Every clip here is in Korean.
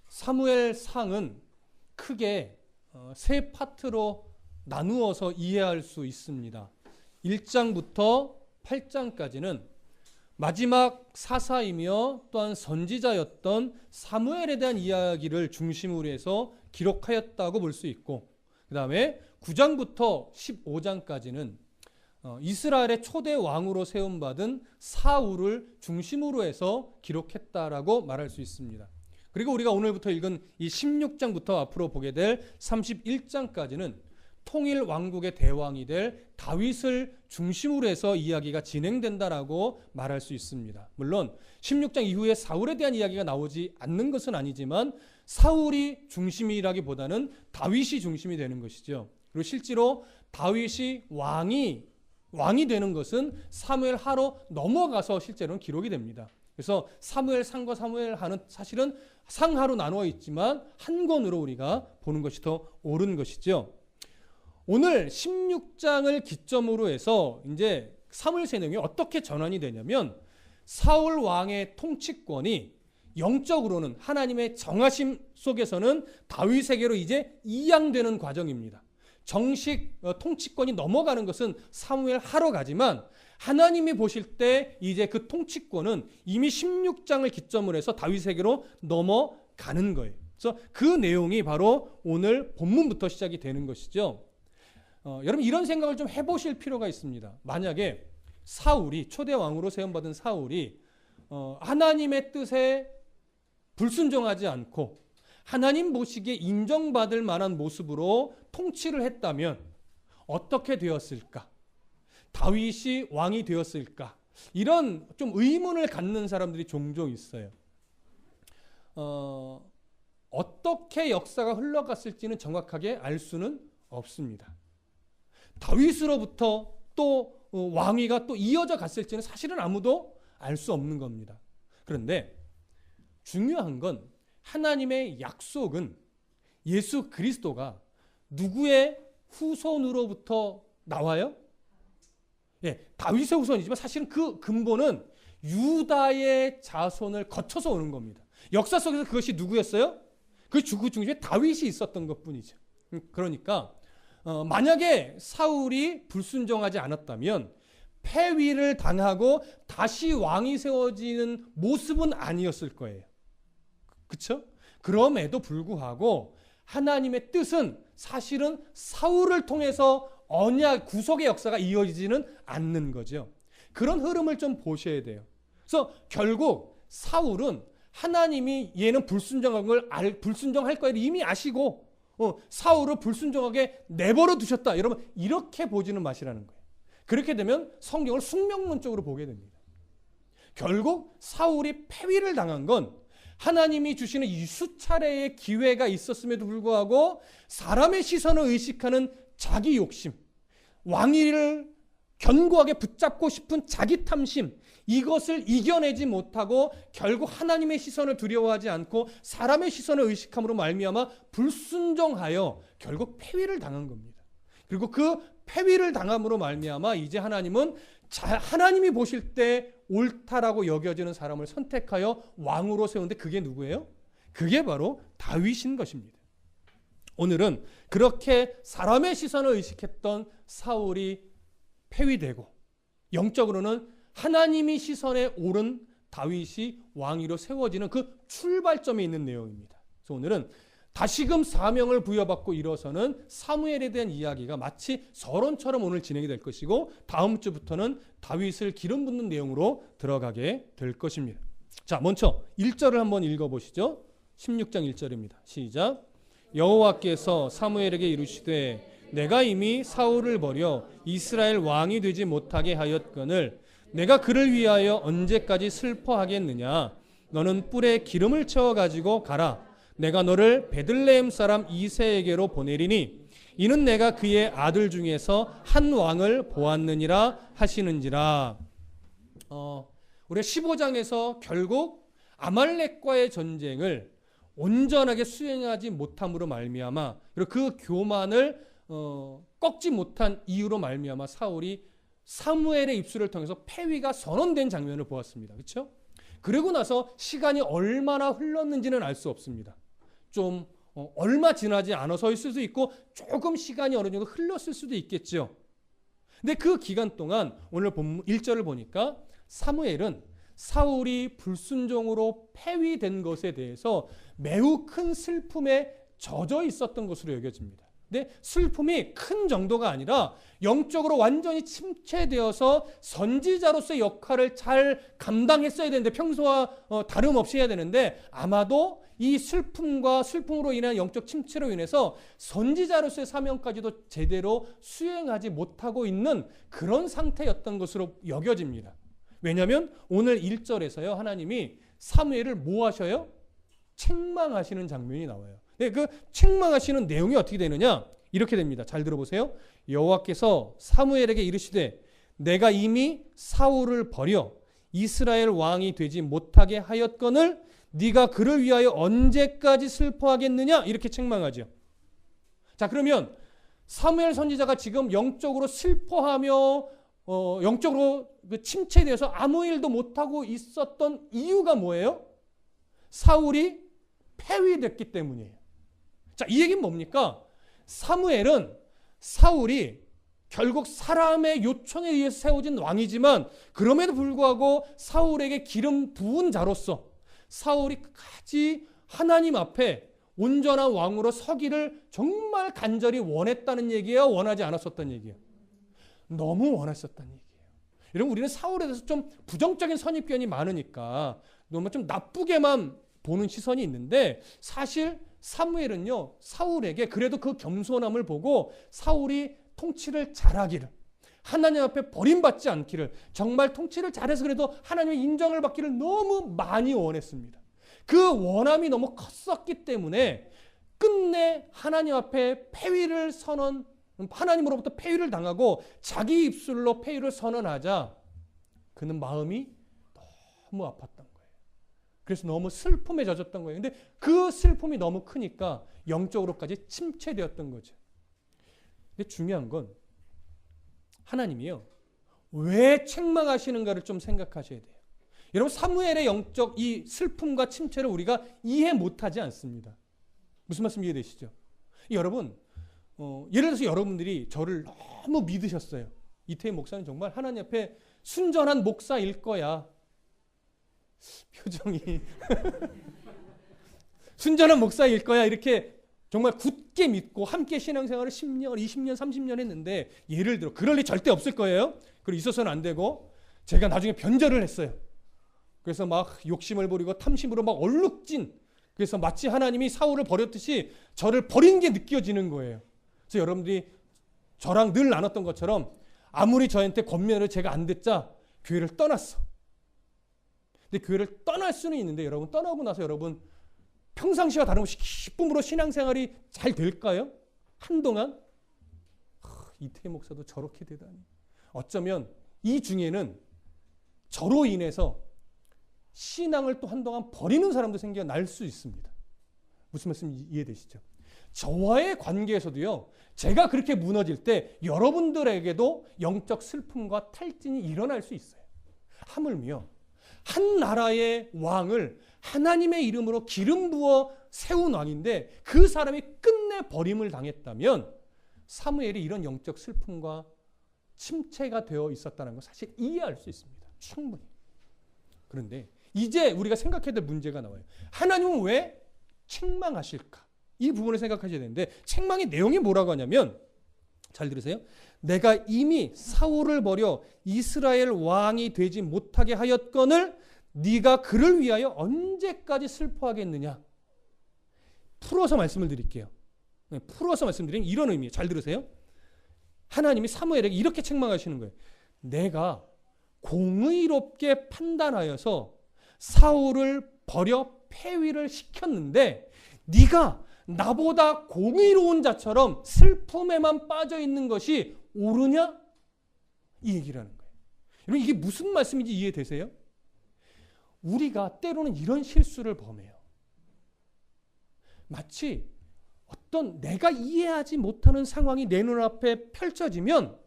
사무엘상은 크게 세 파트로 나누어서 이해할 수 있습니다. 1장부터 8장까지는 마지막 사사이며 또한 선지자였던 사무엘에 대한 이야기를 중심으로 해서 기록하였다고 볼 수 있고, 그 다음에 9장부터 15장까지는 이스라엘의 초대 왕으로 세움받은 사울을 중심으로 해서 기록했다라고 말할 수 있습니다. 그리고 우리가 오늘부터 읽은 이 16장부터 앞으로 보게 될 31장까지는 통일 왕국의 대왕이 될 다윗을 중심으로 해서 이야기가 진행된다라고 말할 수 있습니다. 물론 16장 이후에 사울에 대한 이야기가 나오지 않는 것은 아니지만 사울이 중심이라기보다는 다윗이 중심이 되는 것이죠. 그리고 실제로 다윗이 왕이 되는 것은 사무엘 하로 넘어가서 실제로는 기록이 됩니다. 그래서 사무엘 상과 사무엘 하는 사실은 상하로 나누어 있지만 한 권으로 우리가 보는 것이 더 옳은 것이죠. 오늘 16장을 기점으로 해서 이제 사무엘서의 내용이 어떻게 전환이 되냐면 사울 왕의 통치권이 영적으로는 하나님의 정하심 속에서는 다윗에게로 이제 이양되는 과정입니다. 정식 통치권이 넘어가는 것은 사무엘 하러 가지만 하나님이 보실 때 이제 그 통치권은 이미 16장을 기점으로 해서 다윗에게로 넘어가는 거예요. 그래서 그 내용이 바로 오늘 본문부터 시작이 되는 것이죠. 여러분 이런 생각을 좀 해보실 필요가 있습니다. 만약에 사울이 초대 왕으로 세움받은 사울이 하나님의 뜻에 불순종하지 않고 하나님 보시기에 인정받을 만한 모습으로 통치를 했다면 어떻게 되었을까? 다윗이 왕이 되었을까? 이런 좀 의문을 갖는 사람들이 종종 있어요. 어떻게 역사가 흘러갔을지는 정확하게 알 수는 없습니다. 다윗으로부터 또 왕위가 또 이어져 갔을지는 사실은 아무도 알 수 없는 겁니다. 그런데 중요한 건 하나님의 약속은 예수 그리스도가 누구의 후손으로부터 나와요? 예, 다윗의 후손이지만 사실은 그 근본은 유다의 자손을 거쳐서 오는 겁니다. 역사 속에서 그것이 누구였어요? 그 중심에 다윗이 있었던 것뿐이죠. 그러니까 만약에 사울이 불순종하지 않았다면 폐위를 당하고 다시 왕이 세워지는 모습은 아니었을 거예요. 그렇죠? 그럼에도 불구하고 하나님의 뜻은 사실은 사울을 통해서 언약 구속의 역사가 이어지지는 않는 거죠. 그런 흐름을 좀 보셔야 돼요. 그래서 결국 사울은 하나님이 얘는 불순종할 거를 이미 아시고 사울을 불순종하게 내버려 두셨다. 여러분 이렇게 보지는 마시라는 거예요. 그렇게 되면 성경을 숙명론적으로 보게 됩니다. 결국 사울이 폐위를 당한 건 하나님이 주시는 이 수차례의 기회가 있었음에도 불구하고 사람의 시선을 의식하는 자기 욕심, 왕위를 견고하게 붙잡고 싶은 자기 탐심, 이것을 이겨내지 못하고 결국 하나님의 시선을 두려워하지 않고 사람의 시선을 의식함으로 말미암아 불순종하여 결국 폐위를 당한 겁니다. 그리고 그 폐위를 당함으로 말미암아 이제 하나님은 하나님이 보실 때 옳다라고 여겨지는 사람을 선택하여 왕으로 세우는데 그게 누구예요? 그게 바로 다윗인 것입니다. 오늘은 그렇게 사람의 시선을 의식했던 사울이 폐위되고 영적으로는 하나님이 시선에 옳은 다윗이 왕위로 세워지는 그 출발점에 있는 내용입니다. 그래서 오늘은 다시금 사명을 부여받고 일어서는 사무엘에 대한 이야기가 마치 서론처럼 오늘 진행이 될 것이고 다음 주부터는 다윗을 기름 붓는 내용으로 들어가게 될 것입니다. 자, 먼저 1절을 한번 읽어보시죠. 16장 1절입니다. 시작. 여호와께서 사무엘에게 이르시되 내가 이미 사울을 버려 이스라엘 왕이 되지 못하게 하였거늘 내가 그를 위하여 언제까지 슬퍼하겠느냐. 너는 뿔에 기름을 채워가지고 가라. 내가 너를 베들레헴 사람 이새에게로 보내리니 이는 내가 그의 아들 중에서 한 왕을 보았느니라 하시는지라. 우리가 15장에서 결국 아말렉과의 전쟁을 온전하게 수행하지 못함으로 말미암아 그리고 그 교만을 꺾지 못한 이유로 말미암아 사울이 사무엘의 입술을 통해서 폐위가 선언된 장면을 보았습니다. 그렇죠? 그러고 나서 시간이 얼마나 흘렀는지는 알 수 없습니다. 좀 얼마 지나지 않아서일 수도 있고 조금 시간이 어느 정도 흘렀을 수도 있겠죠. 근데 그 기간 동안 오늘 본문 1절을 보니까 사무엘은 사울이 불순종으로 폐위된 것에 대해서 매우 큰 슬픔에 젖어 있었던 것으로 여겨집니다. 근데 슬픔이 큰 정도가 아니라 영적으로 완전히 침체되어서 선지자로서의 역할을 잘 감당했어야 되는데 평소와 다름없이 해야 되는데 아마도 이 슬픔으로 인한 영적 침체로 인해서 선지자로서의 사명까지도 제대로 수행하지 못하고 있는 그런 상태였던 것으로 여겨집니다. 왜냐하면 오늘 1절에서요 하나님이 사무엘을 뭐 하셔요? 책망하시는 장면이 나와요. 네, 그 책망하시는 내용이 어떻게 되느냐? 이렇게 됩니다. 잘 들어보세요. 여호와께서 사무엘에게 이르시되 내가 이미 사울을 버려 이스라엘 왕이 되지 못하게 하였거늘 네가 그를 위하여 언제까지 슬퍼하겠느냐? 이렇게 책망하죠. 자, 그러면 사무엘 선지자가 지금 영적으로 슬퍼하며 영적으로 침체되어서 아무 일도 못하고 있었던 이유가 뭐예요? 사울이 폐위됐기 때문이에요. 자, 이 얘기는 뭡니까? 사무엘은 사울이 결국 사람의 요청에 의해서 세워진 왕이지만 그럼에도 불구하고 사울에게 기름 부은 자로서 사울이 끝까지 하나님 앞에 온전한 왕으로 서기를 정말 간절히 원했다는 얘기예요? 원하지 않았었던 얘기예요? 너무 원했었다는 얘기예요. 여러분, 우리는 사울에 대해서 좀 부정적인 선입견이 많으니까 너무 좀 나쁘게만 보는 시선이 있는데 사실 사무엘은요 사울에게 그래도 그 겸손함을 보고 사울이 통치를 잘하기를 하나님 앞에 버림받지 않기를 정말 통치를 잘해서 그래도 하나님의 인정을 받기를 너무 많이 원했습니다. 그 원함이 너무 컸었기 때문에 끝내 하나님 앞에 하나님으로부터 폐위를 당하고 자기 입술로 폐위를 선언하자 그는 마음이 너무 아팠던 거예요. 그래서 너무 슬픔에 젖었던 거예요. 근데 그 슬픔이 너무 크니까 영적으로까지 침체되었던 거죠. 근데 중요한 건 하나님이요 왜 책망하시는가를 좀 생각하셔야 돼요. 여러분, 사무엘의 영적 이 슬픔과 침체를 우리가 이해 못하지 않습니다. 무슨 말씀 이해되시죠? 여러분, 예를 들어서 여러분들이 저를 너무 믿으셨어요. 이태희 목사는 정말 하나님 앞에 순전한 목사일 거야. 표정이 순전한 목사일 거야. 이렇게 정말 굳게 믿고 함께 신앙생활을 10년, 20년, 30년 했는데 예를 들어 그럴 리 절대 없을 거예요. 그리고 있어서는 안 되고 제가 나중에 변절을 했어요. 그래서 막 욕심을 부리고 탐심으로 막 얼룩진 그래서 마치 하나님이 사울을 버렸듯이 저를 버린 게 느껴지는 거예요. 그래서 여러분들이 저랑 늘 나눴던 것처럼 아무리 저한테 권면을 제가 안 듣자 교회를 떠났어. 근데 교회를 떠날 수는 있는데 여러분 떠나고 나서 여러분 평상시와 다름없이 기쁨으로 신앙생활이 잘 될까요? 한동안 이태희 목사도 저렇게 되다니. 어쩌면 이 중에는 저로 인해서 신앙을 또 한동안 버리는 사람도 생겨날 수 있습니다. 무슨 말씀 이해되시죠? 저와의 관계에서도요. 제가 그렇게 무너질 때 여러분들에게도 영적 슬픔과 탈진이 일어날 수 있어요. 하물며 한 나라의 왕을 하나님의 이름으로 기름 부어 세운 왕인데 그 사람이 끝내 버림을 당했다면 사무엘이 이런 영적 슬픔과 침체가 되어 있었다는 걸 사실 이해할 수 있습니다. 충분히. 그런데 이제 우리가 생각해야 될 문제가 나와요. 하나님은 왜 책망하실까? 이 부분을 생각하셔야 되는데 책망의 내용이 뭐라고 하냐면 잘 들으세요. 내가 이미 사울을 버려 이스라엘 왕이 되지 못하게 하였거늘 네가 그를 위하여 언제까지 슬퍼하겠느냐. 풀어서 말씀을 드릴게요. 풀어서 말씀드리면 이런 의미예요. 잘 들으세요. 하나님이 사무엘에게 이렇게 책망하시는 거예요. 내가 공의롭게 판단하여서 사울을 버려 폐위를 시켰는데 네가 나보다 공의로운 자처럼 슬픔에만 빠져 있는 것이 옳으냐? 이 얘기를 하는 거예요. 여러분 이게 무슨 말씀인지 이해되세요? 우리가 때로는 이런 실수를 범해요. 마치 어떤 내가 이해하지 못하는 상황이 내 눈앞에 펼쳐지면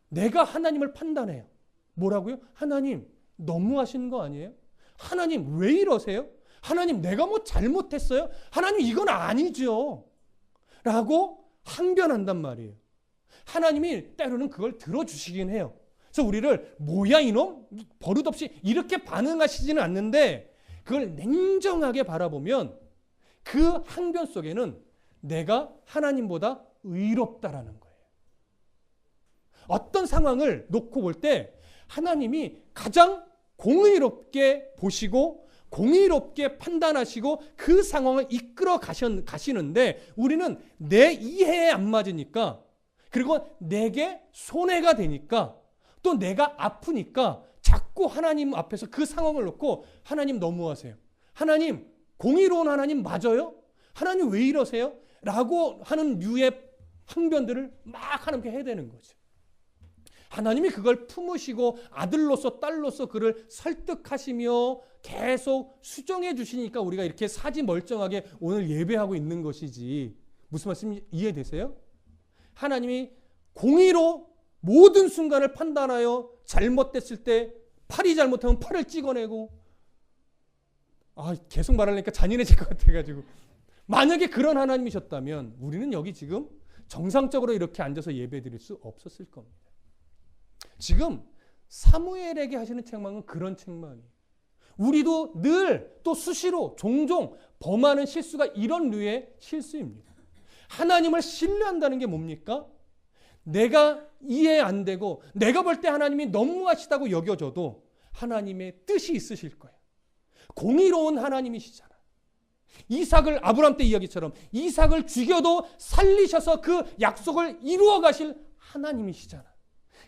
내가 하나님을 판단해요. 뭐라고요? 하나님 너무하신 거 아니에요? 하나님 왜 이러세요? 하나님 내가 뭐 잘못했어요? 하나님 이건 아니죠. 라고 항변한단 말이에요. 하나님이 때로는 그걸 들어주시긴 해요. 그래서 우리를 뭐야 이놈? 버릇없이 이렇게 반응하시지는 않는데 그걸 냉정하게 바라보면 그 항변 속에는 내가 하나님보다 의롭다라는 거예요. 어떤 상황을 놓고 볼 때 하나님이 가장 공의롭게 보시고 공의롭게 판단하시고 그 상황을 이끌어 가시는데 우리는 내 이해에 안 맞으니까 그리고 내게 손해가 되니까 또 내가 아프니까 자꾸 하나님 앞에서 그 상황을 놓고 하나님 너무하세요. 하나님 공의로운 하나님 맞아요? 하나님 왜 이러세요? 라고 하는 류의 항변들을 막 하나님께 해야 되는 거죠. 하나님이 그걸 품으시고 아들로서 딸로서 그를 설득하시며 계속 수정해 주시니까 우리가 이렇게 사지 멀쩡하게 오늘 예배하고 있는 것이지. 무슨 말씀 이해되세요? 하나님이 공의로 모든 순간을 판단하여 잘못됐을 때 팔이 잘못하면 팔을 찍어내고 계속 말하려니까 잔인해질 것 같아가지고 만약에 그런 하나님이셨다면 우리는 여기 지금 정상적으로 이렇게 앉아서 예배 드릴 수 없었을 겁니다. 지금 사무엘에게 하시는 책망은 그런 책망이에요. 우리도 늘 또 수시로 종종 범하는 실수가 이런 류의 실수입니다. 하나님을 신뢰한다는 게 뭡니까? 내가 이해 안 되고 내가 볼 때 하나님이 너무하시다고 여겨져도 하나님의 뜻이 있으실 거예요. 공의로운 하나님이시잖아. 이삭을 아브라함 때 이야기처럼 이삭을 죽여도 살리셔서 그 약속을 이루어 가실 하나님이시잖아.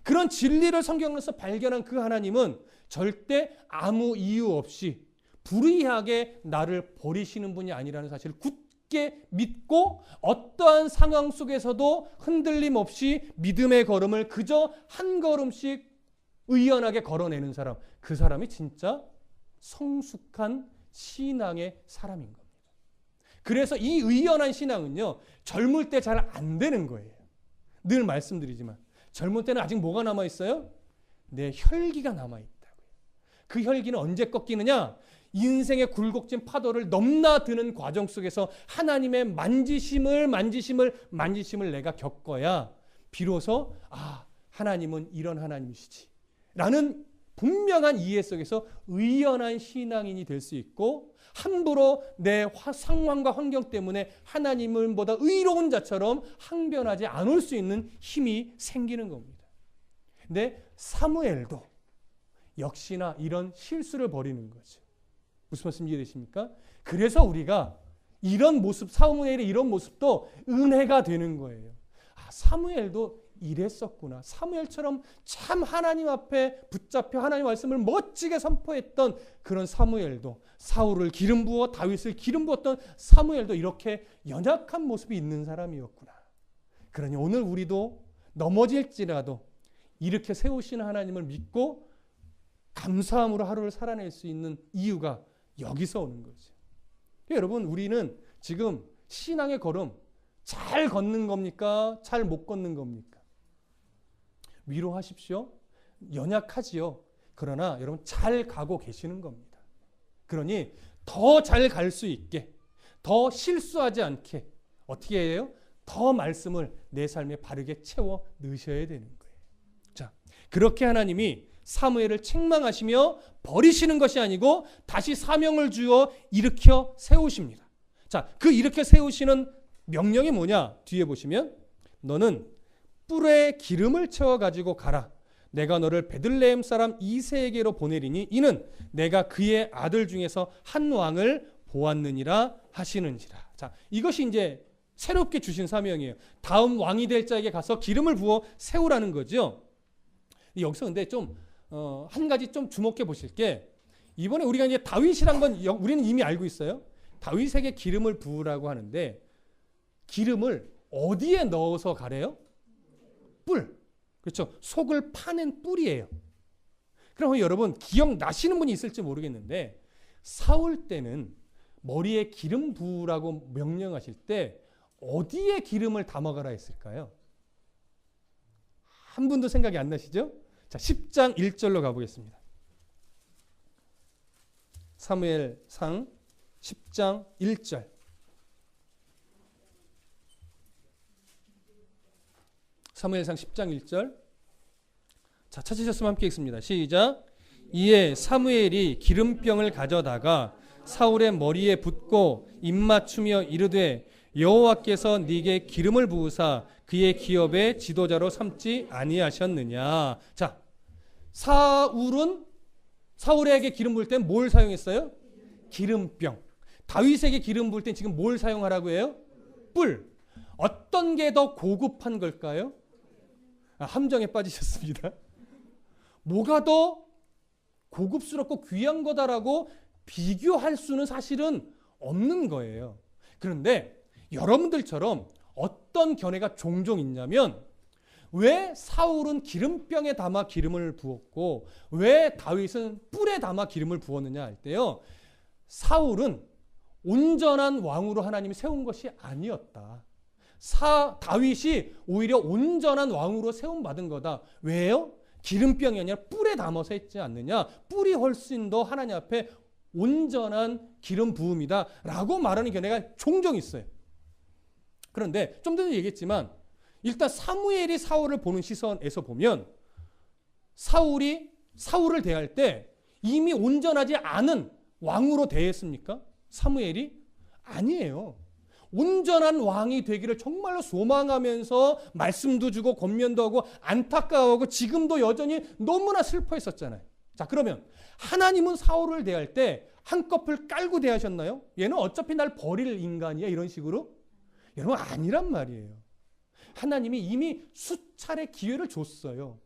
그런 진리를 성경에서 발견한 그 하나님은 절대 아무 이유 없이 불의하게 나를 버리시는 분이 아니라는 사실을 굳게 믿고 어떠한 상황 속에서도 흔들림 없이 믿음의 걸음을 그저 한 걸음씩 의연하게 걸어내는 사람, 그 사람이 진짜 성숙한 신앙의 사람인 겁니다. 그래서 이 의연한 신앙은요, 젊을 때 잘 안 되는 거예요. 늘 말씀드리지만 젊을 때는 아직 뭐가 남아있어요? 내 혈기가 남아있다고요. 그 혈기는 언제 꺾이느냐? 인생의 굴곡진 파도를 넘나드는 과정 속에서 하나님의 만지심을 내가 겪어야 비로소 하나님은 이런 하나님이시지 라는 분명한 이해 속에서 의연한 신앙인이 될 수 있고 함부로 내 상황과 환경 때문에 하나님보다 의로운 자처럼 항변하지 않을 수 있는 힘이 생기는 겁니다. 근데 사무엘도 역시나 이런 실수를 벌이는 거죠. 무슨 말씀 이해되십니까? 그래서 우리가 이런 모습, 사무엘의 이런 모습도 은혜가 되는 거예요. 사무엘도 이랬었구나. 사무엘처럼 참 하나님 앞에 붙잡혀 하나님 말씀을 멋지게 선포했던 그런 사무엘도, 사울을 기름 부어 다윗을 기름 부었던 사무엘도 이렇게 연약한 모습이 있는 사람이었구나. 그러니 오늘 우리도 넘어질지라도 이렇게 세우시는 하나님을 믿고 감사함으로 하루를 살아낼 수 있는 이유가 여기서 오는 거죠. 여러분, 우리는 지금 신앙의 걸음 잘 걷는 겁니까? 잘 못 걷는 겁니까? 위로하십시오. 연약하지요. 그러나 여러분 잘 가고 계시는 겁니다. 그러니 더 잘 갈 수 있게, 더 실수하지 않게 어떻게 해요? 더 말씀을 내 삶에 바르게 채워 넣으셔야 되는 거예요. 자, 그렇게 하나님이 사무엘을 책망하시며 버리시는 것이 아니고 다시 사명을 주어 일으켜 세우십니다. 자, 그 일으켜 세우시는 명령이 뭐냐? 뒤에 보시면 너는 뿔에 기름을 채워 가지고 가라. 내가 너를 베들레헴 사람 이새에게로 보내리니 이는 내가 그의 아들 중에서 한 왕을 보았느니라 하시는지라. 자, 이것이 이제 새롭게 주신 사명이에요. 다음 왕이 될 자에게 가서 기름을 부어 세우라는 거죠. 여기서 근데 좀 한 가지 좀 주목해 보실 게 이번에 우리가 이제 다윗이란 건 우리는 이미 알고 있어요. 다윗에게 기름을 부으라고 하는데 기름을 어디에 넣어서 가래요? 뿔. 그렇죠. 속을 파낸 뿔이에요. 그럼 여러분 기억나시는 분이 있을지 모르겠는데 사울 때는 머리에 기름 부으라고 명령하실 때 어디에 기름을 담아가라 했을까요? 한 분도 생각이 안 나시죠? 자, 10장 1절로 가보겠습니다. 사무엘상 10장 1절. 사무엘상 10장 1절. 자, 찾으셨으면 함께 읽습니다. 시작. 이에 사무엘이 기름병을 가져다가 사울의 머리에 붓고 입맞추며 이르되 여호와께서 네게 기름을 부으사 그의 기업의 지도자로 삼지 아니하셨느냐. 자, 사울에게 기름 부을 땐 뭘 사용했어요? 기름병. 다윗에게 기름 부을 땐 지금 뭘 사용하라고 해요? 뿔. 어떤 게 더 고급한 걸까요? 함정에 빠지셨습니다. 뭐가 더 고급스럽고 귀한 거다라고 비교할 수는 사실은 없는 거예요. 그런데 여러분들처럼 어떤 견해가 종종 있냐면, 왜 사울은 기름병에 담아 기름을 부었고 왜 다윗은 뿔에 담아 기름을 부었느냐 할 때요, 사울은 온전한 왕으로 하나님이 세운 것이 아니었다. 다윗이 오히려 온전한 왕으로 세움받은 거다. 왜요? 기름병이 아니라 뿔에 담아서 했지 않느냐. 뿔이 훨씬 더 하나님 앞에 온전한 기름 부음이다 라고 말하는 견해가 종종 있어요. 그런데 좀 전에 얘기했지만 일단 사무엘이 사울을 보는 시선에서 보면 사울을 대할 때 이미 온전하지 않은 왕으로 대했습니까? 사무엘이? 아니에요. 온전한 왕이 되기를 정말로 소망하면서 말씀도 주고 권면도 하고 안타까워하고 지금도 여전히 너무나 슬퍼했었잖아요. 자, 그러면 하나님은 사울을 대할 때 한꺼풀 깔고 대하셨나요? 얘는 어차피 날 버릴 인간이야 이런 식으로? 여러분, 아니란 말이에요. 하나님이 이미 수차례 기회를 줬어요.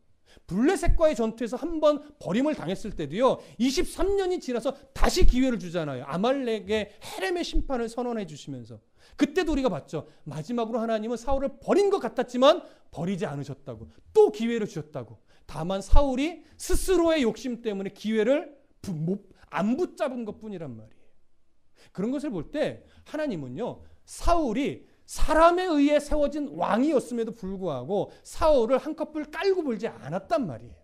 블레셋과의 전투에서 한번 버림을 당했을 때도요, 23년이 지나서 다시 기회를 주잖아요. 아말렉의 헤렘의 심판을 선언해 주시면서. 그때도 우리가 봤죠. 마지막으로 하나님은 사울을 버린 것 같았지만 버리지 않으셨다고. 또 기회를 주셨다고. 다만 사울이 스스로의 욕심 때문에 기회를 안 붙잡은 것뿐이란 말이에요. 그런 것을 볼 때 하나님은요, 사울이 사람에 의해 세워진 왕이었음에도 불구하고 사울을 한꺼풀 깔고 볼지 않았단 말이에요.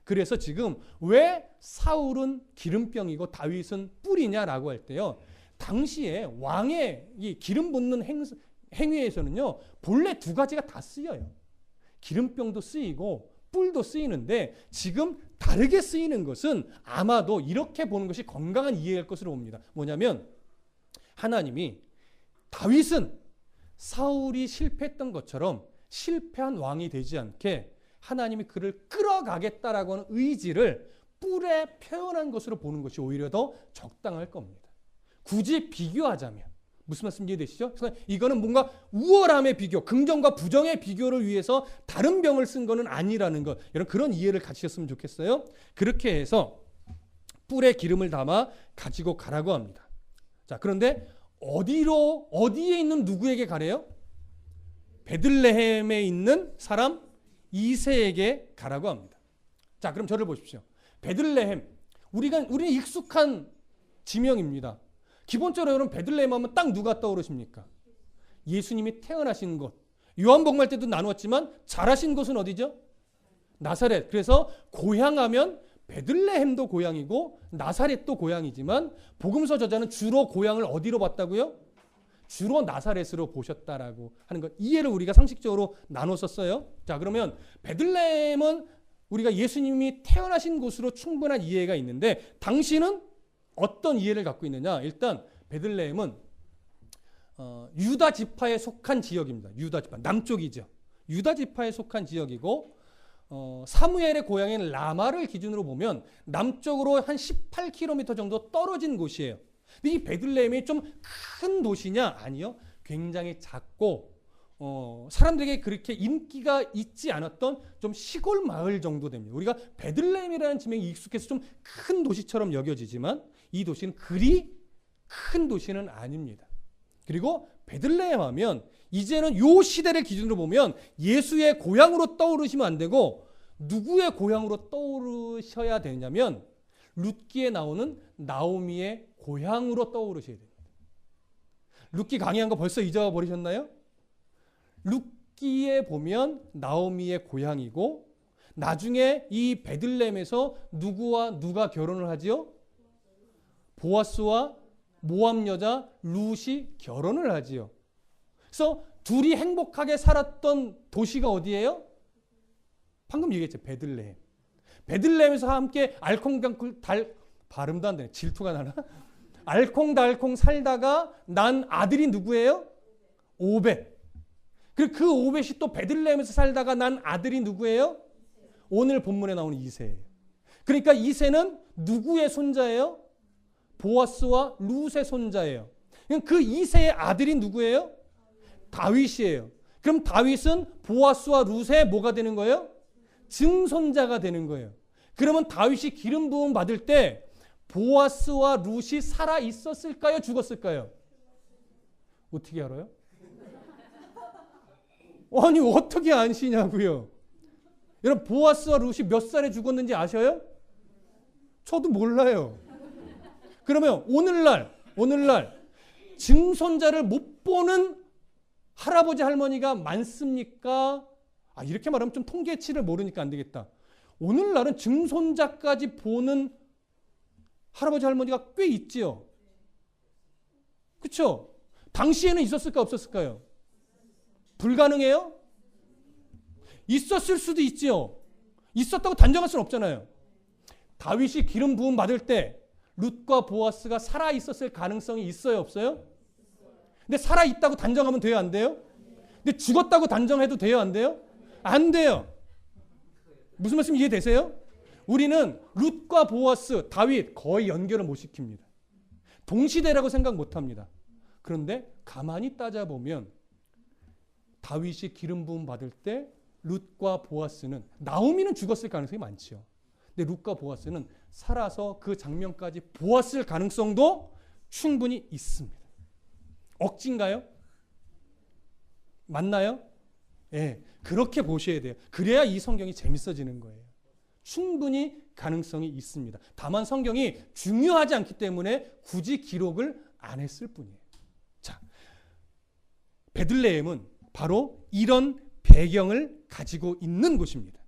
그래서 지금 왜 사울은 기름병이고 다윗은 뿔이냐라고 할 때요, 당시에 왕의 이 기름 붓는 행위에서는요, 본래 두 가지가 다 쓰여요. 기름병도 쓰이고 뿔도 쓰이는데 지금 다르게 쓰이는 것은 아마도 이렇게 보는 것이 건강한 이해일 것으로 봅니다. 뭐냐면 하나님이 다윗은 사울이 실패했던 것처럼 실패한 왕이 되지 않게 하나님이 그를 끌어가겠다라고 하는 의지를 뿔에 표현한 것으로 보는 것이 오히려 더 적당할 겁니다. 굳이 비교하자면 무슨 말씀 이해되시죠? 이거는 뭔가 우월함의 비교, 긍정과 부정의 비교를 위해서 다른 병을 쓴 거는 아니라는 것, 이런 그런 이해를 가지셨으면 좋겠어요. 그렇게 해서 뿔에 기름을 담아 가지고 가라고 합니다. 자, 그런데 어디에 있는 누구에게 가래요? 베들레헴에 있는 사람 이새에게 가라고 합니다. 자, 그럼 저를 보십시오. 베들레헴, 우리는 익숙한 지명입니다. 기본적으로 여러분 베들레헴 하면 딱 누가 떠오르십니까? 예수님이 태어나신 곳. 요한복음할 때도 나누었지만 자라신 곳은 어디죠? 나사렛. 그래서 고향하면 베들레헴도 고향이고 나사렛도 고향이지만 복음서 저자는 주로 고향을 어디로 봤다고요? 주로 나사렛으로 보셨다라고 하는 것, 이해를 우리가 상식적으로 나눴었어요. 자, 그러면 베들레헴은 우리가 예수님이 태어나신 곳으로 충분한 이해가 있는데 당시는 어떤 이해를 갖고 있느냐? 일단 베들레헴은 유다 지파에 속한 지역입니다. 유다 지파, 남쪽이죠. 유다 지파에 속한 지역이고 사무엘의 고향인 라마를 기준으로 보면 남쪽으로 한 18km 정도 떨어진 곳이에요. 근데 이 베들레헴이 좀 큰 도시냐? 아니요. 굉장히 작고 사람들에게 그렇게 인기가 있지 않았던 좀 시골 마을 정도 됩니다. 우리가 베들레헴이라는 지명이 익숙해서 좀 큰 도시처럼 여겨지지만 이 도시는 그리 큰 도시는 아닙니다. 그리고 베들레헴 하면 이제는 요 시대를 기준으로 보면 예수의 고향으로 떠오르시면 안 되고 누구의 고향으로 떠오르셔야 되냐면 룻기에 나오는 나오미의 고향으로 떠오르셔야 됩니다. 룻기 강의한 거 벌써 잊어버리셨나요? 룻기에 보면 나오미의 고향이고 나중에 이 베들레헴에서 누구와 누가 결혼을 하지요? 보아스와 모압 여자 룻이 결혼을 하지요. 그래서 둘이 행복하게 살았던 도시가 어디예요? 방금 얘기했죠. 베들레헴. 베들레헴에서 함께 알콩달콩 발음도 안 되네. 질투가 나나? 알콩달콩 살다가 난 아들이 누구예요? 오벳. 그리고 그 오벳이 또 베들레헴에서 살다가 난 아들이 누구예요? 오늘 본문에 나오는 이새예요. 그러니까 이새는 누구의 손자예요? 보아스와 룻의 손자예요. 그 이새의 아들이 누구예요? 다윗이에요. 그럼 다윗은 보아스와 룻의 뭐가 되는 거예요? 증손자가 되는 거예요. 그러면 다윗이 기름 부음 받을 때 보아스와 룻이 살아 있었을까요? 죽었을까요? 어떻게 알아요? 아니 어떻게 아시냐고요? 여러분 보아스와 룻이 몇 살에 죽었는지 아셔요? 저도 몰라요. 그러면 오늘날 증손자를 못 보는 할아버지 할머니가 많습니까? 이렇게 말하면 좀 통계치를 모르니까 안 되겠다. 오늘날은 증손자까지 보는 할아버지 할머니가 꽤 있지요. 그렇죠? 당시에는 있었을까 없었을까요? 불가능해요? 있었을 수도 있지요. 있었다고 단정할 수는 없잖아요. 다윗이 기름 부음 받을 때 룻과 보아스가 살아 있었을 가능성이 있어요, 없어요? 근데 살아 있다고 단정하면 돼요, 안 돼요? 근데 죽었다고 단정해도 돼요, 안 돼요? 안 돼요. 무슨 말씀 이해되세요? 우리는 룻과 보아스, 다윗 거의 연결을 못 시킵니다. 동시대라고 생각 못 합니다. 그런데 가만히 따져보면 다윗이 기름 부음 받을 때 룻과 보아스는, 나오미는 죽었을 가능성이 많지요. 근데 룻과 보아스는 살아서 그 장면까지 보았을 가능성도 충분히 있습니다. 억지인가요? 맞나요? 예, 그렇게 보셔야 돼요. 그래야 이 성경이 재밌어지는 거예요. 충분히 가능성이 있습니다. 다만 성경이 중요하지 않기 때문에 굳이 기록을 안 했을 뿐이에요. 자, 베들레헴은 바로 이런 배경을 가지고 있는 곳입니다.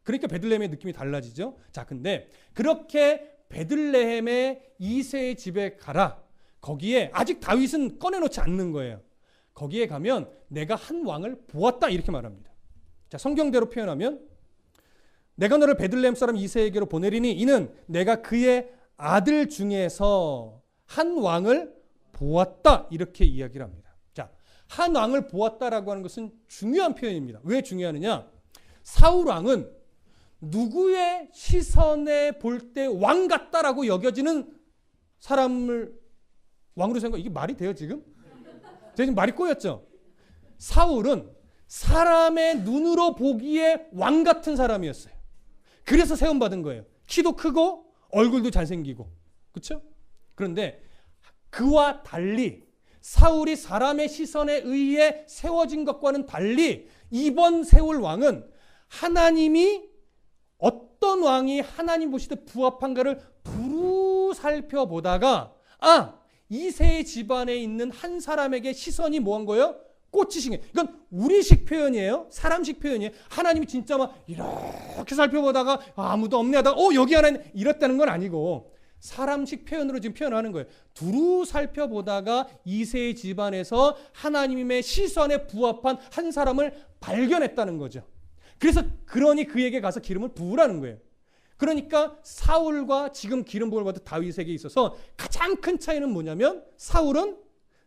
그러니까 베들레헴의 느낌이 달라지죠. 자, 근데 그렇게 베들레헴의 이새의 집에 가라. 거기에 아직 다윗은 꺼내놓지 않는 거예요. 거기에 가면 내가 한 왕을 보았다 이렇게 말합니다. 자, 성경대로 표현하면 내가 너를 베들레헴 사람 이새에게로 보내리니 이는 내가 그의 아들 중에서 한 왕을 보았다 이렇게 이야기를 합니다. 자, 한 왕을 보았다라고 하는 것은 중요한 표현입니다. 왜 중요하느냐? 사울 왕은 누구의 시선에 볼 때 왕 같다라고 여겨지는 사람을 왕으로 생각, 이게 말이 돼요 지금? 제가 지금 말이 꼬였죠? 사울은 사람의 눈으로 보기에 왕 같은 사람이었어요. 그래서 세움받은 거예요. 키도 크고 얼굴도 잘생기고. 그렇죠? 그런데 그와 달리 사울이 사람의 시선에 의해 세워진 것과는 달리 이번 세울 왕은 하나님이 어떤 왕이 하나님 보시되 부합한가를 두루 살펴보다가 이새의 집안에 있는 한 사람에게 시선이 뭐한 거예요? 꽂히신 거예요. 이건 우리식 표현이에요. 사람식 표현이에요. 하나님이 진짜 막 이렇게 살펴보다가 아무도 없네 하다가 여기 하나 있네 이랬다는 건 아니고 사람식 표현으로 지금 표현하는 거예요. 두루 살펴보다가 이새의 집안에서 하나님의 시선에 부합한 한 사람을 발견했다는 거죠. 그러니 그에게 가서 기름을 부으라는 거예요. 그러니까 사울과 지금 기름 부음을 받은 다윗에게 있어서 가장 큰 차이는 뭐냐면 사울은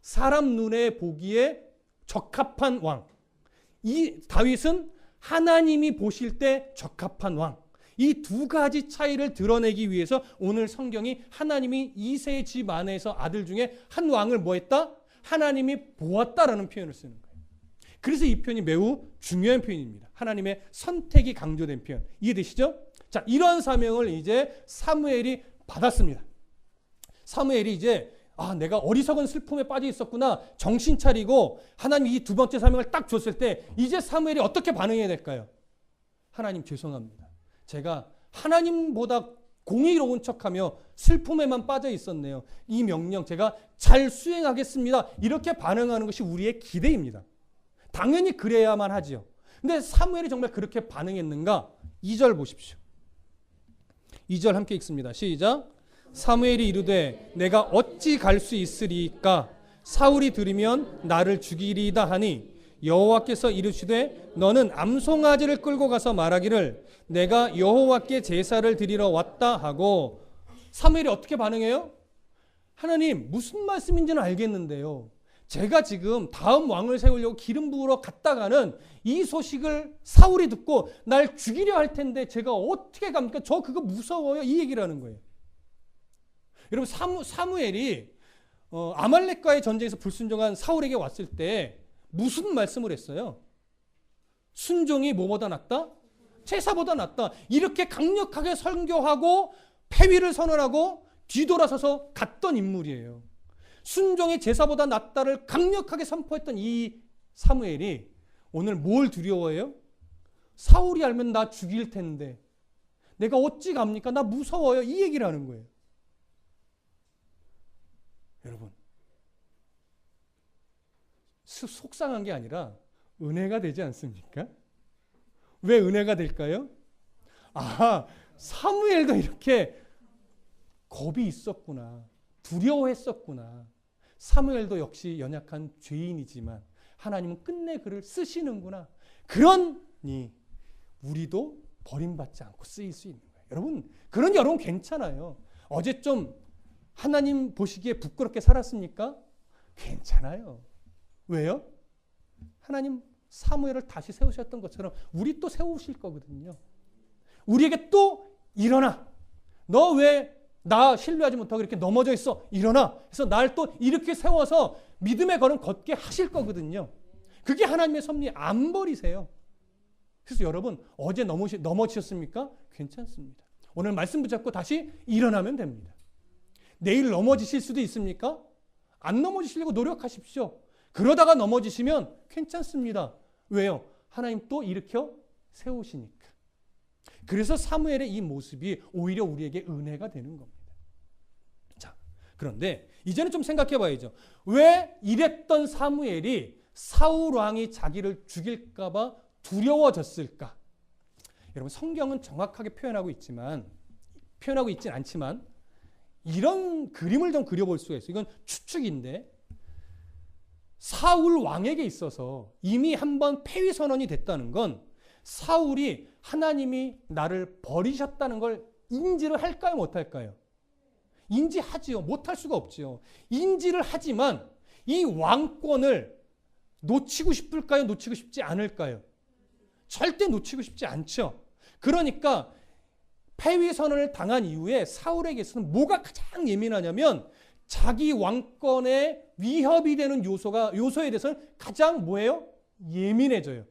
사람 눈에 보기에 적합한 왕, 이 다윗은 하나님이 보실 때 적합한 왕. 이 두 가지 차이를 드러내기 위해서 오늘 성경이 하나님이 이새의 집 안에서 아들 중에 한 왕을 뭐 했다? 하나님이 보았다라는 표현을 쓰는 거예요. 그래서 이 표현이 매우 중요한 표현입니다. 하나님의 선택이 강조된 표현. 이해되시죠? 자, 이런 사명을 이제 사무엘이 받았습니다. 사무엘이 이제 내가 어리석은 슬픔에 빠져 있었구나. 정신 차리고 하나님이 이 두 번째 사명을 딱 줬을 때 이제 사무엘이 어떻게 반응해야 될까요? 하나님 죄송합니다. 제가 하나님보다 공의로운 척하며 슬픔에만 빠져 있었네요. 이 명령 제가 잘 수행하겠습니다. 이렇게 반응하는 것이 우리의 기대입니다. 당연히 그래야만 하지요. 근데 사무엘이 정말 그렇게 반응했는가? 2절 보십시오. 2절 함께 읽습니다. 시작. 사무엘이 이르되 내가 어찌 갈 수 있으리까? 사울이 들으면 나를 죽이리이다 하니 여호와께서 이르시되 너는 암송아지를 끌고 가서 말하기를 내가 여호와께 제사를 드리러 왔다 하고. 사무엘이 어떻게 반응해요? 하나님, 무슨 말씀인지는 알겠는데요, 제가 지금 다음 왕을 세우려고 기름 부으러 갔다가는 이 소식을 사울이 듣고 날 죽이려 할 텐데 제가 어떻게 갑니까? 저 그거 무서워요. 이 얘기를 하는 거예요. 여러분, 사무엘이 아말렉과의 전쟁에서 불순종한 사울에게 왔을 때 무슨 말씀을 했어요? 순종이 뭐보다 낫다? 제사보다 낫다. 이렇게 강력하게 선교하고 패위를 선언하고 뒤돌아서서 갔던 인물이에요. 순종이 제사보다 낫다를 강력하게 선포했던 이 사무엘이 오늘 뭘 두려워해요? 사울이 알면 나 죽일 텐데 내가 어찌 갑니까? 나 무서워요. 이 얘기를 하는 거예요. 여러분, 속상한 게 아니라 은혜가 되지 않습니까? 왜 은혜가 될까요? 아, 사무엘도 이렇게 겁이 있었구나. 두려워했었구나. 사무엘도 역시 연약한 죄인이지만 하나님은 끝내 그를 쓰시는구나. 그러니 우리도 버림받지 않고 쓰일 수 있는 거예요. 여러분, 그런 여러분 괜찮아요. 어제 좀 하나님 보시기에 부끄럽게 살았습니까? 괜찮아요. 왜요? 하나님 사무엘을 다시 세우셨던 것처럼 우리 또 세우실 거거든요. 우리에게 또 일어나. 너 왜 나 신뢰하지 못하고 이렇게 넘어져 있어? 일어나. 그래서 날 또 이렇게 세워서 믿음의 걸음 걷게 하실 거거든요. 그게 하나님의 섭리. 안 버리세요. 그래서 여러분, 어제 넘어지셨습니까? 괜찮습니다. 오늘 말씀 붙잡고 다시 일어나면 됩니다. 내일 넘어지실 수도 있습니까? 안 넘어지시려고 노력하십시오. 그러다가 넘어지시면 괜찮습니다. 왜요? 하나님 또 일으켜 세우시니까. 그래서 사무엘의 이 모습이 오히려 우리에게 은혜가 되는 겁니다. 자, 그런데 이제는 좀 생각해 봐야죠. 왜 이랬던 사무엘이 사울 왕이 자기를 죽일까 봐 두려워졌을까? 여러분, 성경은 정확하게 표현하고 있진 않지만 이런 그림을 좀 그려볼 수가 있어요. 이건 추측인데, 사울 왕에게 있어서 이미 한번 패위 선언이 됐다는 건 사울이 하나님이 나를 버리셨다는 걸 인지를 할까요? 못할까요? 인지하지요. 못할 수가 없지요. 인지를 하지만 이 왕권을 놓치고 싶을까요? 놓치고 싶지 않을까요? 절대 놓치고 싶지 않죠. 그러니까 패위 선언을 당한 이후에 사울에게서는 뭐가 가장 예민하냐면 자기 왕권에 위협이 되는 요소에 대해서는 가장 뭐예요? 예민해져요.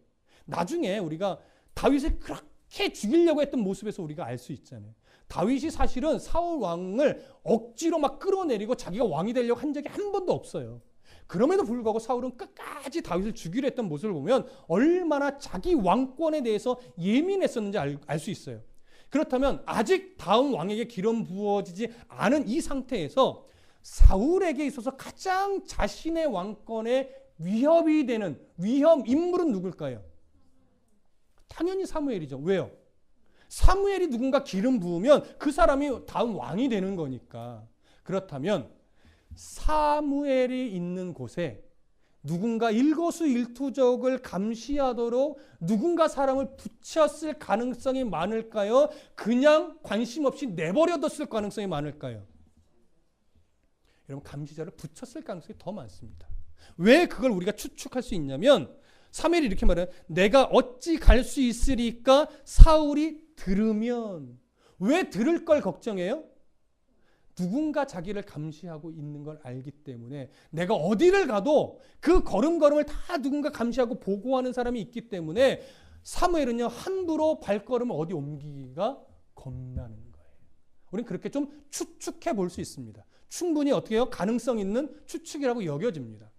나중에 우리가 다윗을 그렇게 죽이려고 했던 모습에서 우리가 알 수 있잖아요. 다윗이 사실은 사울 왕을 억지로 막 끌어내리고 자기가 왕이 되려고 한 적이 한 번도 없어요. 그럼에도 불구하고 사울은 끝까지 다윗을 죽이려 했던 모습을 보면 얼마나 자기 왕권에 대해서 예민했었는지 알 수 있어요. 그렇다면 아직 다음 왕에게 기름 부어지지 않은 이 상태에서 사울에게 있어서 가장 자신의 왕권에 위협이 되는 위험 인물은 누굴까요? 당연히 사무엘이죠. 왜요? 사무엘이 누군가 기름 부으면 그 사람이 다음 왕이 되는 거니까. 그렇다면 사무엘이 있는 곳에 누군가 일거수일투족을 감시하도록 누군가 사람을 붙였을 가능성이 많을까요? 그냥 관심 없이 내버려뒀을 가능성이 많을까요? 여러분, 감시자를 붙였을 가능성이 더 많습니다. 왜 그걸 우리가 추측할 수 있냐면 사무엘이 이렇게 말해요. 내가 어찌 갈 수 있으리까? 사울이 들으면. 왜 들을 걸 걱정해요? 누군가 자기를 감시하고 있는 걸 알기 때문에 내가 어디를 가도 그 걸음걸음을 다 누군가 감시하고 보고하는 사람이 있기 때문에 사무엘은요, 함부로 발걸음을 어디 옮기기가 겁나는 거예요. 우리는 그렇게 좀 추측해 볼 수 있습니다. 충분히 어떻게 해요? 가능성 있는 추측이라고 여겨집니다.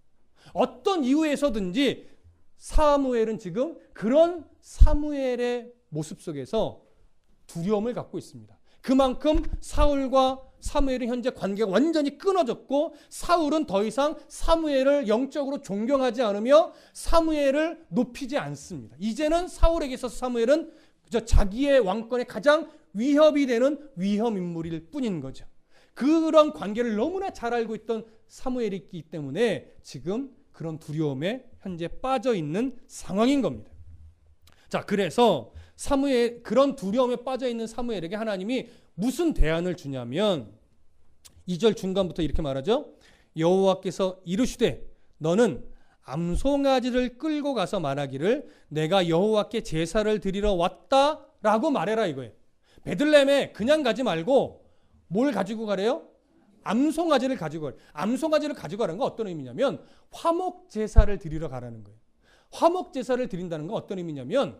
어떤 이유에서든지 사무엘은 지금 그런 사무엘의 모습 속에서 두려움을 갖고 있습니다. 그만큼 사울과 사무엘은 현재 관계가 완전히 끊어졌고 사울은 더 이상 사무엘을 영적으로 존경하지 않으며 사무엘을 높이지 않습니다. 이제는 사울에게 있어서 사무엘은 그저 자기의 왕권에 가장 위협이 되는 위험 인물일 뿐인 거죠. 그런 관계를 너무나 잘 알고 있던 사무엘이기 때문에 지금 그런 두려움에 현재 빠져 있는 상황인 겁니다. 자, 그래서 그런 두려움에 빠져 있는 사무엘에게 하나님이 무슨 대안을 주냐면 2절 중간부터 이렇게 말하죠. 여호와께서 이르시되 너는 암송아지를 끌고 가서 말하기를 내가 여호와께 제사를 드리러 왔다라고 말해라 이거예요. 베들레헴에 그냥 가지 말고 뭘 가지고 가래요? 암송아지를 가지고 가래요. 암송아지를 가지고 가라는 건 어떤 의미냐면 화목 제사를 드리러 가라는 거예요. 화목 제사를 드린다는 건 어떤 의미냐면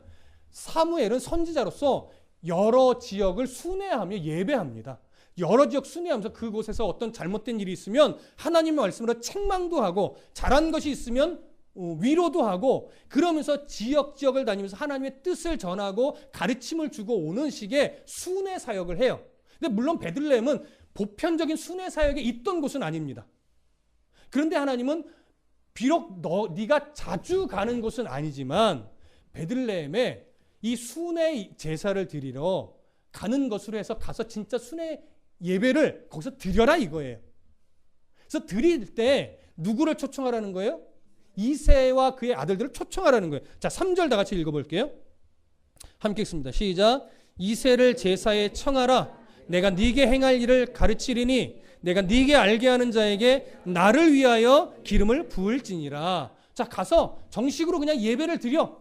사무엘은 선지자로서 여러 지역을 순회하며 예배합니다. 여러 지역 순회하면서 그곳에서 어떤 잘못된 일이 있으면 하나님의 말씀으로 책망도 하고 잘한 것이 있으면 위로도 하고 그러면서 지역을 다니면서 하나님의 뜻을 전하고 가르침을 주고 오는 식의 순회 사역을 해요. 근데 물론 베들레헴은 보편적인 순회 사역에 있던 곳은 아닙니다. 그런데 하나님은 비록 네가 자주 가는 곳은 아니지만 베들레헴에 이 순회 제사를 드리러 가는 것으로 해서 가서 진짜 순회 예배를 거기서 드려라 이거예요. 그래서 드릴 때 누구를 초청하라는 거예요? 이새와 그의 아들들을 초청하라는 거예요. 자, 3절 다 같이 읽어볼게요. 함께 읽습니다. 시작. 이새를 제사에 청하라. 내가 네게 행할 일을 가르치리니 내가 네게 알게 하는 자에게 나를 위하여 기름을 부을지니라. 자, 가서 정식으로 그냥 예배를 드려.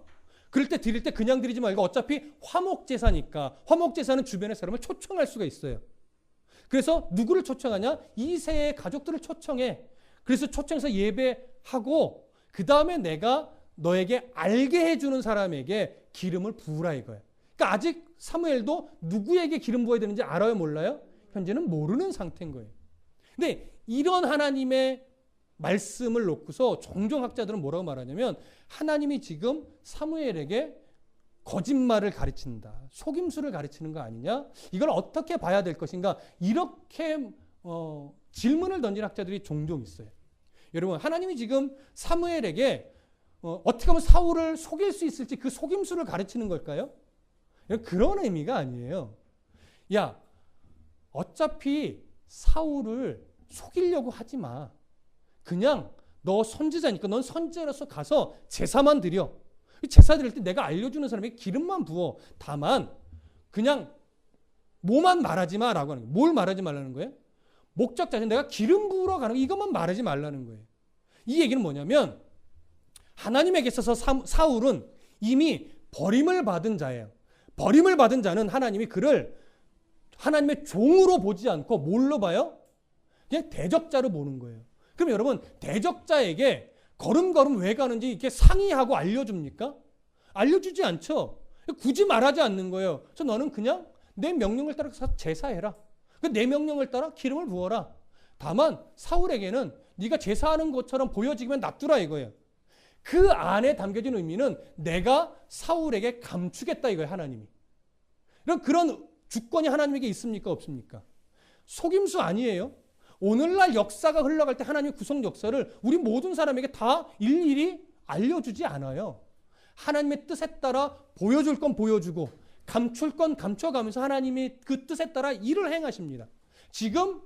그럴 때 드릴 때 그냥 드리지 말고 어차피 화목제사니까 화목제사는 주변의 사람을 초청할 수가 있어요. 그래서 누구를 초청하냐? 이새의 가족들을 초청해. 그래서 초청해서 예배하고 그 다음에 내가 너에게 알게 해주는 사람에게 기름을 부으라 이거예요. 그러니까 아직 사무엘도 누구에게 기름 부어야 되는지 알아요? 몰라요? 현재는 모르는 상태인 거예요. 근데 이런 하나님의 말씀을 놓고서 종종 학자들은 뭐라고 말하냐면 하나님이 지금 사무엘에게 거짓말을 가르친다. 속임수를 가르치는 거 아니냐? 이걸 어떻게 봐야 될 것인가? 이렇게 질문을 던진 학자들이 종종 있어요. 여러분, 하나님이 지금 사무엘에게 어떻게 하면 사울을 속일 수 있을지 그 속임수를 가르치는 걸까요? 그런 의미가 아니에요. 야, 어차피 사울을 속이려고 하지 마. 그냥 너 선지자니까 넌 선지자로서 가서 제사만 드려. 제사 드릴 때 내가 알려주는 사람에게 기름만 부어. 다만 그냥 뭐만 말하지 마라고 하는 거예요. 뭘 말하지 말라는 거예요? 목적 자체는 내가 기름 부으러 가는 거 이것만 말하지 말라는 거예요. 이 얘기는 뭐냐면 하나님에게 있어서 사울은 이미 버림을 받은 자예요. 버림을 받은 자는 하나님이 그를 하나님의 종으로 보지 않고 뭘로 봐요? 그냥 대적자로 보는 거예요. 그럼 여러분, 대적자에게 걸음걸음 왜 가는지 이렇게 상의하고 알려줍니까? 알려주지 않죠. 굳이 말하지 않는 거예요. 그래서 너는 그냥 내 명령을 따라 제사해라. 내 명령을 따라 기름을 부어라. 다만 사울에게는 네가 제사하는 것처럼 보여지기만 놔두라 이거예요. 그 안에 담겨진 의미는 내가 사울에게 감추겠다 이거예요. 하나님이. 그런 주권이 하나님에게 있습니까? 없습니까? 속임수 아니에요. 오늘날 역사가 흘러갈 때 하나님의 구속 역사를 우리 모든 사람에게 다 일일이 알려주지 않아요. 하나님의 뜻에 따라 보여줄 건 보여주고 감출 건 감춰가면서 하나님이 그 뜻에 따라 일을 행하십니다. 지금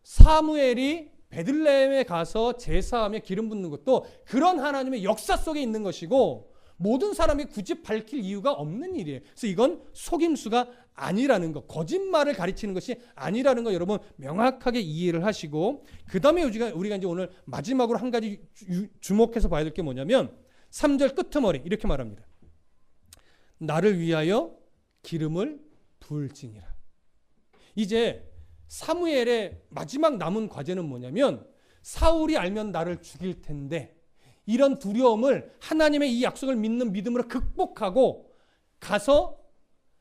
사무엘이 베들레헴에 가서 제사하며 기름 붓는 것도 그런 하나님의 역사 속에 있는 것이고 모든 사람이 굳이 밝힐 이유가 없는 일이에요. 그래서 이건 속임수가 아니라는 것, 거짓말을 가르치는 것이 아니라는 거 여러분 명확하게 이해를 하시고 그 다음에 우리가 이제 오늘 마지막으로 한 가지 주목해서 봐야 될 게 뭐냐면 3절 끄트머리 이렇게 말합니다. 나를 위하여 기름을 부을지니라. 이제 사무엘의 마지막 남은 과제는 뭐냐면 사울이 알면 나를 죽일 텐데 이런 두려움을 하나님의 이 약속을 믿는 믿음으로 극복하고 가서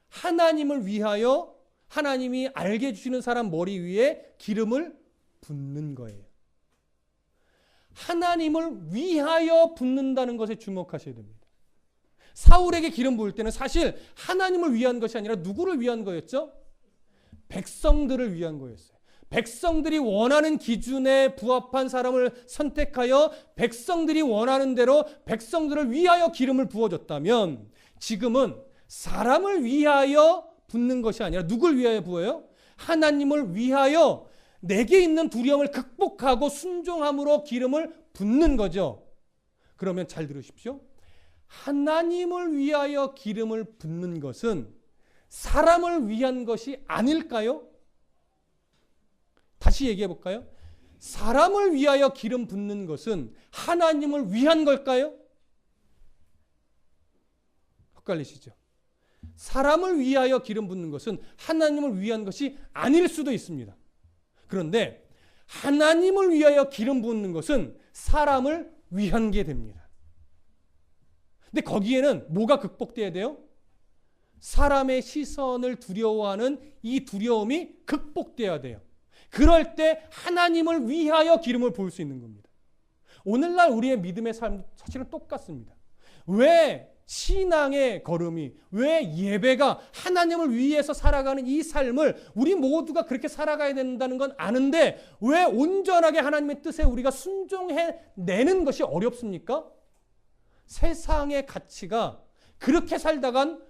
하나님을 위하여 하나님이 알게 해주시는 사람 머리 위에 기름을 붓는 거예요. 하나님을 위하여 붓는다는 것에 주목하셔야 됩니다. 사울에게 기름 부을 때는 사실 하나님을 위한 것이 아니라 누구를 위한 거였죠? 백성들을 위한 거였어요. 백성들이 원하는 기준에 부합한 사람을 선택하여 백성들이 원하는 대로 백성들을 위하여 기름을 부어줬다면 지금은 사람을 위하여 붓는 것이 아니라 누굴 위하여 부어요? 하나님을 위하여 내게 있는 두려움을 극복하고 순종함으로 기름을 붓는 거죠. 그러면 잘 들으십시오. 하나님을 위하여 기름을 붓는 것은 사람을 위한 것이 아닐까요? 다시 얘기해 볼까요? 사람을 위하여 기름 붓는 것은 하나님을 위한 걸까요? 헷갈리시죠? 사람을 위하여 기름 붓는 것은 하나님을 위한 것이 아닐 수도 있습니다. 그런데 하나님을 위하여 기름 붓는 것은 사람을 위한 게 됩니다. 근데 거기에는 뭐가 극복돼야 돼요? 사람의 시선을 두려워하는 이 두려움이 극복돼야 돼요. 그럴 때 하나님을 위하여 기름을 부을 수 있는 겁니다. 오늘날 우리의 믿음의 삶 사실은 똑같습니다. 왜 신앙의 걸음이, 왜 예배가 하나님을 위해서 살아가는 이 삶을 우리 모두가 그렇게 살아가야 된다는 건 아는데 왜 온전하게 하나님의 뜻에 우리가 순종해내는 것이 어렵습니까? 세상의 가치가 그렇게 살다간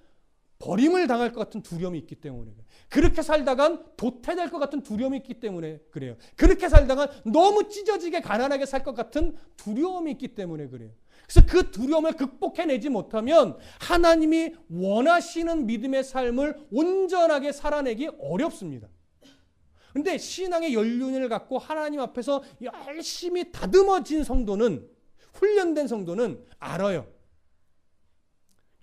버림을 당할 것 같은 두려움이 있기 때문에 그래요. 그렇게 살다간 도태될 것 같은 두려움이 있기 때문에 그래요. 그렇게 살다간 너무 찢어지게 가난하게 살 것 같은 두려움이 있기 때문에 그래요. 그래서 그 두려움을 극복해내지 못하면 하나님이 원하시는 믿음의 삶을 온전하게 살아내기 어렵습니다. 그런데 신앙의 연륜을 갖고 하나님 앞에서 열심히 다듬어진 성도는, 훈련된 성도는 알아요.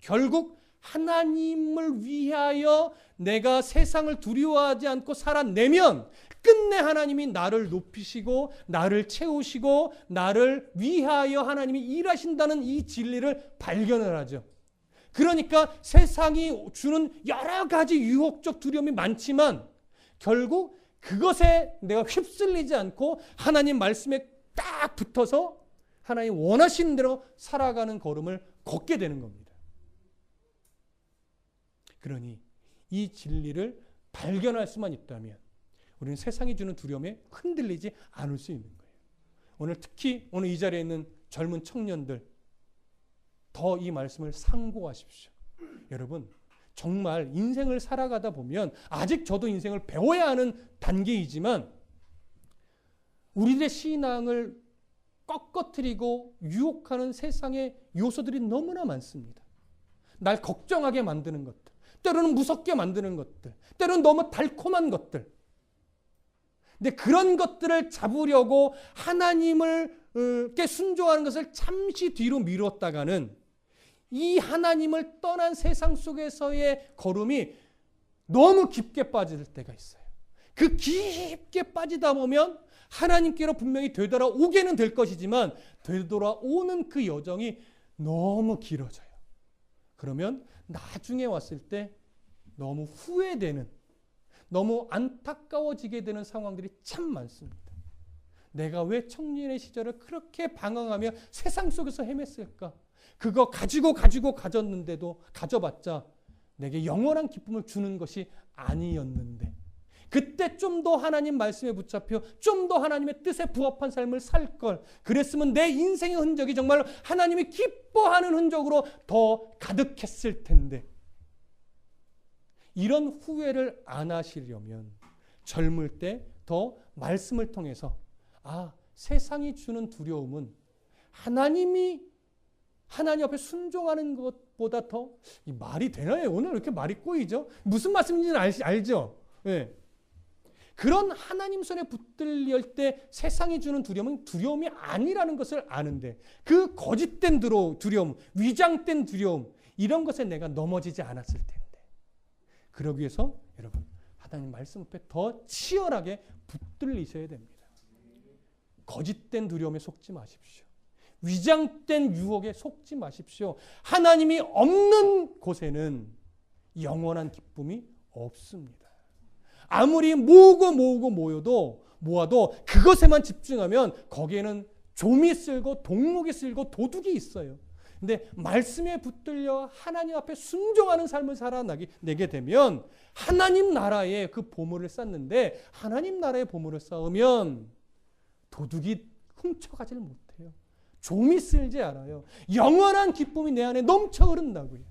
결국 하나님을 위하여 내가 세상을 두려워하지 않고 살아내면 끝내 하나님이 나를 높이시고 나를 채우시고 나를 위하여 하나님이 일하신다는 이 진리를 발견을 하죠. 그러니까 세상이 주는 여러 가지 유혹적 두려움이 많지만 결국 그것에 내가 휩쓸리지 않고 하나님 말씀에 딱 붙어서 하나님 원하시는 대로 살아가는 걸음을 걷게 되는 겁니다. 그러니 이 진리를 발견할 수만 있다면 우리는 세상이 주는 두려움에 흔들리지 않을 수 있는 거예요. 오늘 특히 오늘 이 자리에 있는 젊은 청년들 더 이 말씀을 상고하십시오. 여러분 정말 인생을 살아가다 보면 아직 저도 인생을 배워야 하는 단계이지만 우리의 신앙을 꺾어뜨리고 유혹하는 세상의 요소들이 너무나 많습니다. 날 걱정하게 만드는 것들, 때로는 무섭게 만드는 것들, 때로는 너무 달콤한 것들. 근데 그런 것들을 잡으려고 하나님께 순종하는 것을 잠시 뒤로 미뤘다가는 이 하나님을 떠난 세상 속에서의 걸음이 너무 깊게 빠질 때가 있어요. 그 깊게 빠지다 보면 하나님께로 분명히 되돌아오게는 될 것이지만 되돌아오는 그 여정이 너무 길어져요. 그러면 나중에 왔을 때 너무 후회되는, 너무 안타까워지게 되는 상황들이 참 많습니다. 내가 왜 청년의 시절을 그렇게 방황하며 세상 속에서 헤맸을까? 그거 가졌는데도 가져봤자 내게 영원한 기쁨을 주는 것이 아니었는데 그때 좀 더 하나님 말씀에 붙잡혀 좀 더 하나님의 뜻에 부합한 삶을 살 걸. 그랬으면 내 인생의 흔적이 정말 하나님이 기뻐하는 흔적으로 더 가득했을 텐데. 이런 후회를 안 하시려면 젊을 때 더 말씀을 통해서 세상이 주는 두려움은 하나님 앞에 순종하는 것보다 더 이 말이 되나요? 오늘 왜 이렇게 말이 꼬이죠? 무슨 말씀인지는 알죠? 네. 그런 하나님 손에 붙들릴 때 세상이 주는 두려움은 두려움이 아니라는 것을 아는데 그 거짓된 두려움, 위장된 두려움 이런 것에 내가 넘어지지 않았을 텐데 그러기 위해서 여러분 하나님 말씀 앞에 더 치열하게 붙들리셔야 됩니다. 거짓된 두려움에 속지 마십시오. 위장된 유혹에 속지 마십시오. 하나님이 없는 곳에는 영원한 기쁨이 없습니다. 아무리 모아도 그것에만 집중하면 거기에는 좀이 쓸고 동목이 쓸고 도둑이 있어요. 근데 말씀에 붙들려 하나님 앞에 순종하는 삶을 살아내게 되면 하나님 나라의 그 보물을 쌓는데 하나님 나라의 보물을 쌓으면 도둑이 훔쳐가지를 못해요. 좀이 쓸지 않아요. 영원한 기쁨이 내 안에 넘쳐 흐른다고요.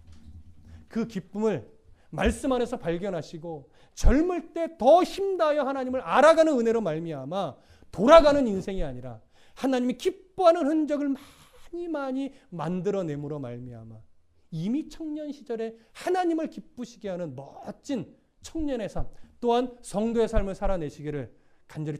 그 기쁨을 말씀 안에서 발견하시고 젊을 때 더 힘다하여 하나님을 알아가는 은혜로 말미암아 돌아가는 인생이 아니라 하나님이 기뻐하는 흔적을 많이 만들어내므로 말미암아 이미 청년 시절에 하나님을 기쁘시게 하는 멋진 청년의 삶 또한 성도의 삶을 살아내시기를 간절히